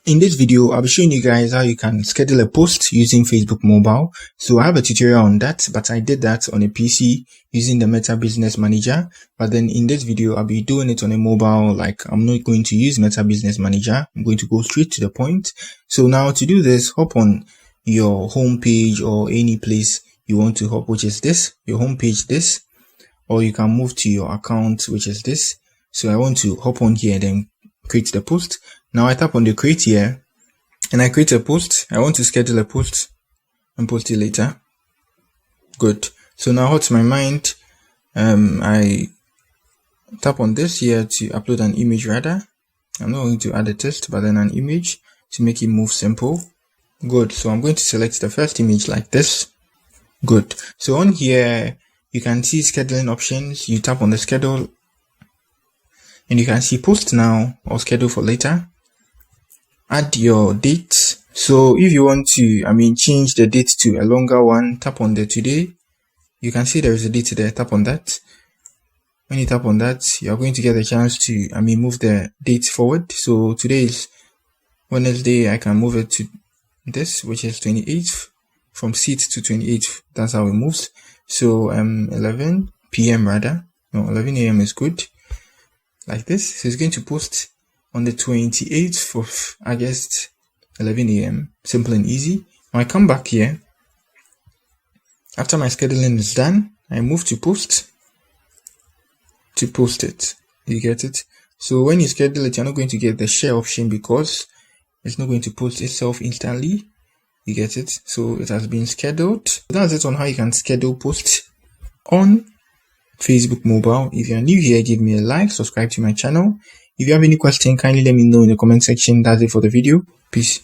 In this video, I'll be showing you guys how you can schedule a post using Facebook Mobile. So I have a tutorial on that, but I did that on a PC using the Meta Business Manager. But then in this video, I'll be doing it on a mobile. Like, I'm not going to use Meta Business Manager. I'm going to go straight to the point. So now to do this, hop on your home page or any place you want to hop, which is this, your home page, this, or you can move to your account, which is this. So I want to hop on here, then create the post. Now I tap on the create here and I create a post. I want to schedule a post and post it later. Good. So now what's my mind? I tap on this here to upload an image rather. I'm not going to add a text, but then an image to make it move simple. Good. So I'm going to select the first image like this. Good. So on here, you can see scheduling options. You tap on the schedule and you can see post now or schedule for later. Add your date. So if you want to, change the date to a longer one, tap on the today. You can see there is a date there. Tap on that. When you tap on that, you're going to get a chance to, move the date forward. So today is Wednesday. I can move it to this, which is 28th, from 6th to 28th. That's how it moves. So 11 p.m. rather. No, 11 a.m. is good. Like this. So it's going to post on the 28th of August, 11 a.m. Simple and easy. Now I come back here. After my scheduling is done, I move to post it. You get it? So when you schedule it, you're not going to get the share option because it's not going to post itself instantly. You get it? So it has been scheduled. That's it on how you can schedule posts on Facebook Mobile. If you're new here, give me a like, subscribe to my channel. If you have any question, kindly let me know in the comment section. That's it for the video. Peace.